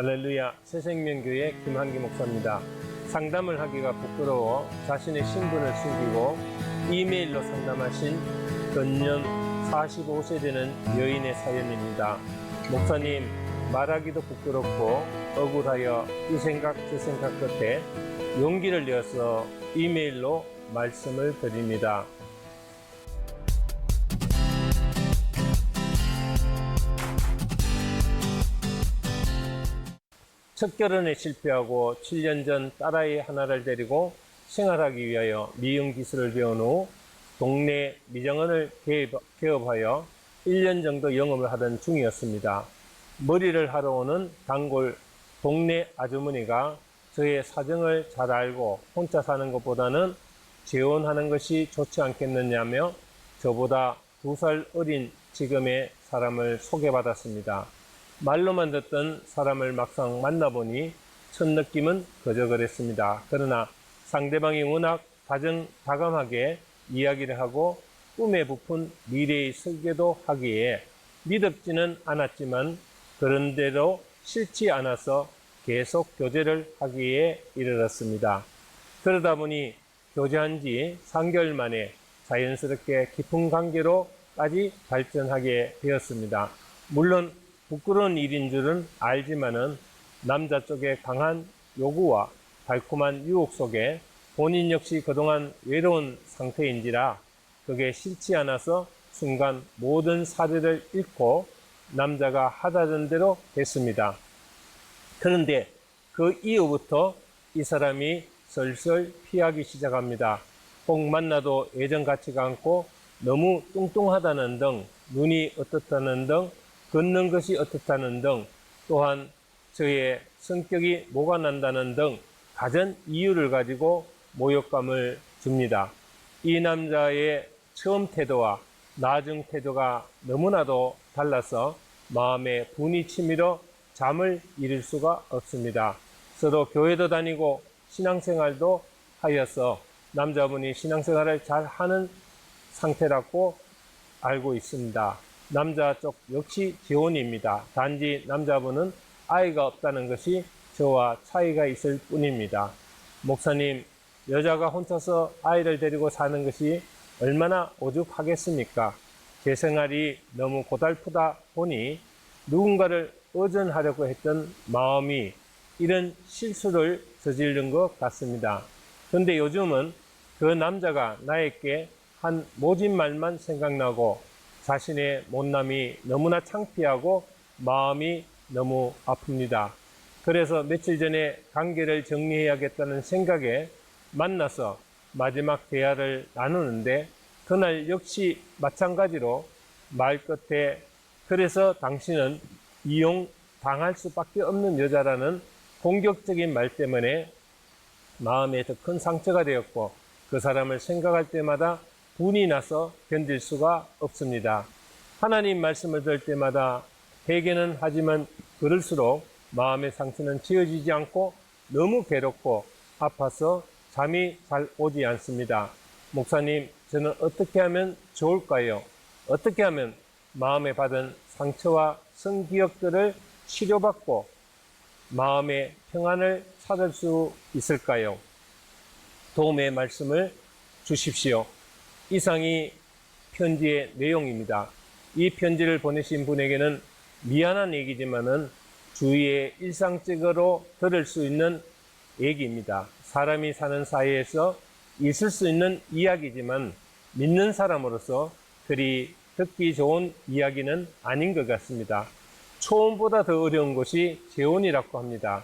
할렐루야, 새생명교회 김한기 목사입니다. 상담을 하기가 부끄러워 자신의 신분을 숨기고 이메일로 상담하신 전년 45세 되는 여인의 사연입니다. 목사님, 말하기도 부끄럽고 억울하여 이 생각 저 생각 끝에 용기를 내어서 이메일로 말씀을 드립니다. 첫 결혼에 실패하고 7년 전 딸아이 하나를 데리고 생활하기 위하여 미용 기술을 배운 후 동네 미장원을 개업하여 1년 정도 영업을 하던 중이었습니다. 머리를 하러 오는 단골 동네 아주머니가 저의 사정을 잘 알고 혼자 사는 것보다는 재혼하는 것이 좋지 않겠느냐며 저보다 2살 어린 지금의 사람을 소개받았습니다. 말로만 듣던 사람을 막상 만나보니 첫 느낌은 그저 그랬습니다. 그러나 상대방이 워낙 다정다감하게 이야기를 하고 꿈에 부푼 미래의 설계도 하기에 믿음지는 않았지만 그런대로 싫지 않아서 계속 교제를 하기에 이르렀습니다. 그러다 보니 교제한 지 3개월 만에 자연스럽게 깊은 관계로까지 발전하게 되었습니다. 물론 부끄러운 일인 줄은 알지만은 남자 쪽의 강한 요구와 달콤한 유혹 속에 본인 역시 그동안 외로운 상태인지라 그게 싫지 않아서 순간 모든 사례를 잃고 남자가 하자던 대로 됐습니다. 그런데 그 이후부터 이 사람이 슬슬 피하기 시작합니다. 꼭 만나도 예전 같지가 않고 너무 뚱뚱하다는 등, 눈이 어떻다는 등, 걷는 것이 어떻다는 등, 또한 저의 성격이 뭐가 난다는 등 가진 이유를 가지고 모욕감을 줍니다. 이 남자의 처음 태도와 나중 태도가 너무나도 달라서 마음에 분이 치밀어 잠을 이룰 수가 없습니다. 서로 교회도 다니고 신앙생활도 하여서 남자분이 신앙생활을 잘 하는 상태라고 알고 있습니다. 남자 쪽 역시 재혼입니다. 단지 남자분은 아이가 없다는 것이 저와 차이가 있을 뿐입니다. 목사님, 여자가 혼자서 아이를 데리고 사는 것이 얼마나 오죽하겠습니까? 제 생활이 너무 고달프다 보니 누군가를 의존하려고 했던 마음이 이런 실수를 저지른 것 같습니다. 그런데 요즘은 그 남자가 나에게 한 모진 말만 생각나고 자신의 못남이 너무나 창피하고 마음이 너무 아픕니다. 그래서 며칠 전에 관계를 정리해야겠다는 생각에 만나서 마지막 대화를 나누는데 그날 역시 마찬가지로 말 끝에 그래서 당신은 이용당할 수밖에 없는 여자라는 공격적인 말 때문에 마음에 더 큰 상처가 되었고 그 사람을 생각할 때마다 분이 나서 견딜 수가 없습니다. 하나님 말씀을 들을 때마다 회개는 하지만 그럴수록 마음의 상처는 지워지지 않고 너무 괴롭고 아파서 잠이 잘 오지 않습니다. 목사님, 저는 어떻게 하면 좋을까요? 어떻게 하면 마음에 받은 상처와 성기억들을 치료받고 마음의 평안을 찾을 수 있을까요? 도움의 말씀을 주십시오. 이상이 편지의 내용입니다. 이 편지를 보내신 분에게는 미안한 얘기지만은 주위에 일상적으로 들을 수 있는 얘기입니다. 사람이 사는 사이에서 있을 수 있는 이야기지만 믿는 사람으로서 그리 듣기 좋은 이야기는 아닌 것 같습니다. 초혼보다 더 어려운 것이 재혼이라고 합니다.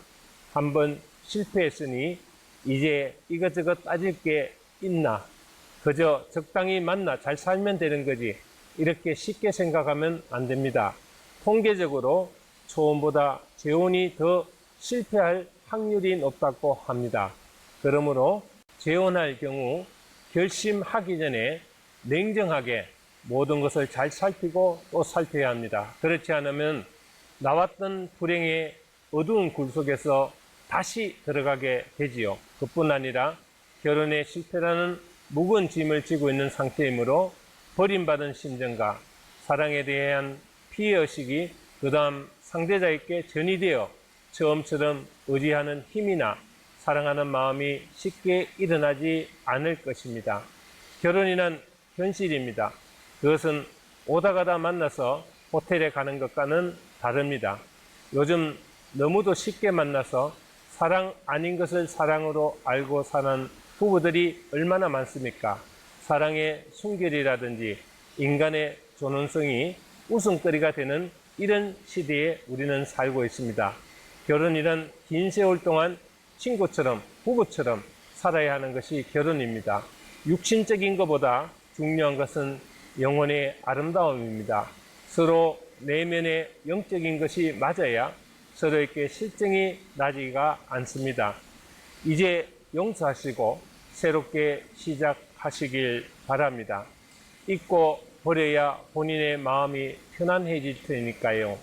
한번 실패했으니 이제 이것저것 따질 게 있나? 그저 적당히 만나 잘 살면 되는 거지 이렇게 쉽게 생각하면 안 됩니다. 통계적으로 초혼보다 재혼이 더 실패할 확률이 높다고 합니다. 그러므로 재혼할 경우 결심하기 전에 냉정하게 모든 것을 잘 살피고 또 살펴야 합니다. 그렇지 않으면 나왔던 불행의 어두운 굴 속에서 다시 들어가게 되지요. 그뿐 아니라 결혼에 실패라는 무거운 짐을 지고 있는 상태이므로 버림받은 심정과 사랑에 대한 피해의식이 그 다음 상대자에게 전이되어 처음처럼 의지하는 힘이나 사랑하는 마음이 쉽게 일어나지 않을 것입니다. 결혼이란 현실입니다. 그것은 오다 가다 만나서 호텔에 가는 것과는 다릅니다. 요즘 너무도 쉽게 만나서 사랑 아닌 것을 사랑으로 알고 사는 부부들이 얼마나 많습니까? 사랑의 순결이라든지 인간의 존엄성이 웃음거리가 되는 이런 시대에 우리는 살고 있습니다. 결혼이란 긴 세월 동안 친구처럼 부부처럼 살아야 하는 것이 결혼입니다. 육신적인 것보다 중요한 것은 영혼의 아름다움입니다. 서로 내면의 영적인 것이 맞아야 서로에게 실정이 나지가 않습니다. 이제 용서하시고 새롭게 시작하시길 바랍니다. 잊고 버려야 본인의 마음이 편안해질 테니까요.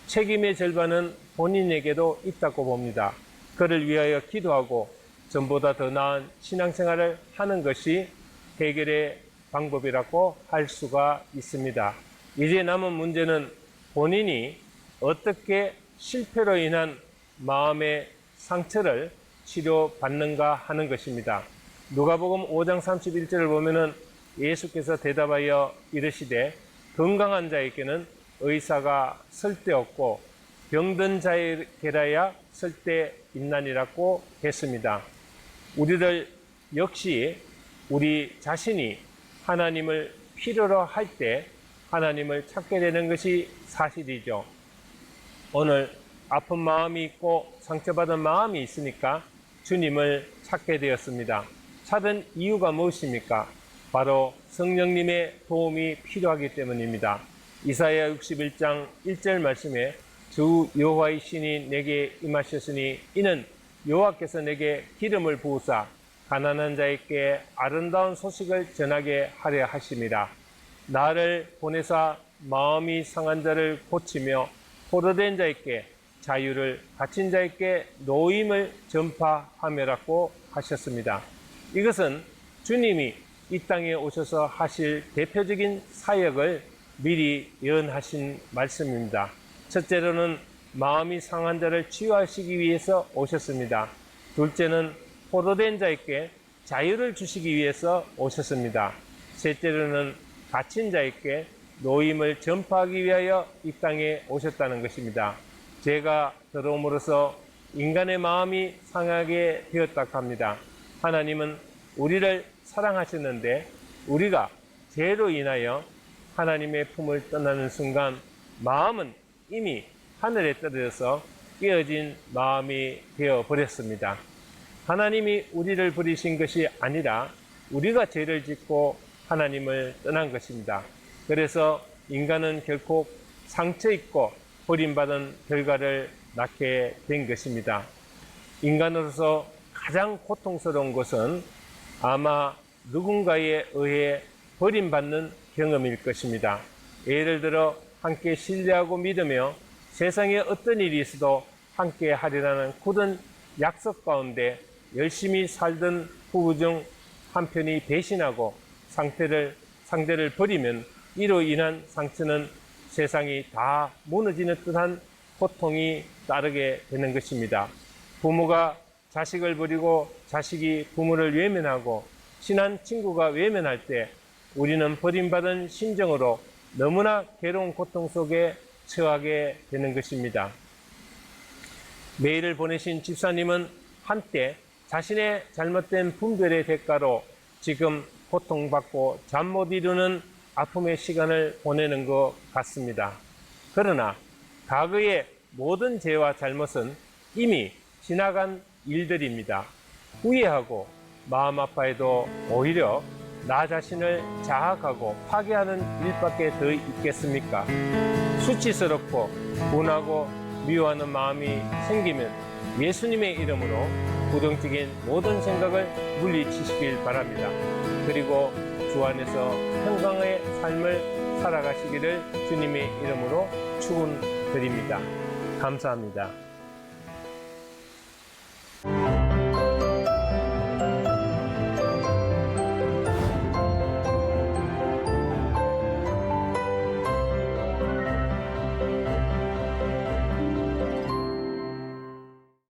책임의 절반은 본인에게도 있다고 봅니다. 그를 위하여 기도하고 전보다 더 나은 신앙생활을 하는 것이 해결의 방법이라고 할 수가 있습니다. 이제 남은 문제는 본인이 어떻게 실패로 인한 마음의 상처를 치료받는가 하는 것입니다. 누가복음 5장 31절을 보면은 예수께서 대답하여 이르시되 건강한 자에게는 의사가 쓸데없고 병든 자에게라야 쓸데있나니라고 했습니다. 우리들 역시 우리 자신이 하나님을 필요로 할 때 하나님을 찾게 되는 것이 사실이죠. 오늘 아픈 마음이 있고 상처받은 마음이 있으니까 주님을 찾게 되었습니다. 찾은 이유가 무엇입니까? 바로 성령님의 도움이 필요하기 때문입니다. 이사야 61장 1절 말씀에 주 여호와의 신이 내게 임하셨으니 이는 여호와께서 내게 기름을 부으사 가난한 자에게 아름다운 소식을 전하게 하려 하심이라. 나를 보내사 마음이 상한 자를 고치며 포로된 자에게 자유를, 갇힌 자에게 노임을 전파하며라고 하셨습니다. 이것은 주님이 이 땅에 오셔서 하실 대표적인 사역을 미리 예언하신 말씀입니다. 첫째로는 마음이 상한 자를 치유하시기 위해서 오셨습니다. 둘째는 포로된 자에게 자유를 주시기 위해서 오셨습니다. 셋째로는 갇힌 자에게 노임을 전파하기 위하여 이 땅에 오셨다는 것입니다. 죄가 들어옴으로써 인간의 마음이 상하게 되었다고 합니다. 하나님은 우리를 사랑하셨는데 우리가 죄로 인하여 하나님의 품을 떠나는 순간 마음은 이미 하늘에 떨어져서 깨어진 마음이 되어버렸습니다. 하나님이 우리를 버리신 것이 아니라 우리가 죄를 짓고 하나님을 떠난 것입니다. 그래서 인간은 결코 상처 있고 버림받은 결과를 낳게 된 것입니다. 인간으로서 가장 고통스러운 것은 아마 누군가에 의해 버림받는 경험일 것입니다. 예를 들어 함께 신뢰하고 믿으며 세상에 어떤 일이 있어도 함께 하리라는 굳은 약속 가운데 열심히 살던 부부 중 한편이 배신하고 상대를 버리면 이로 인한 상처는 세상이 다 무너지는 듯한 고통이 따르게 되는 것입니다. 부모가 자식을 버리고 자식이 부모를 외면하고 친한 친구가 외면할 때 우리는 버림받은 심정으로 너무나 괴로운 고통 속에 처하게 되는 것입니다. 메일을 보내신 집사님은 한때 자신의 잘못된 분별의 대가로 지금 고통받고 잠 못 이루는 아픔의 시간을 보내는 것 같습니다. 그러나 과거의 모든 죄와 잘못은 이미 지나간 일들입니다. 후회하고 마음 아파해도 오히려 나 자신을 자학하고 파괴하는 일밖에 더 있겠습니까? 수치스럽고 분하고 미워하는 마음이 생기면 예수님의 이름으로 부정적인 모든 생각을 물리치시길 바랍니다. 그리고 주 안에서 평강의 삶을 살아가시기를 주님의 이름으로 축원드립니다. 감사합니다.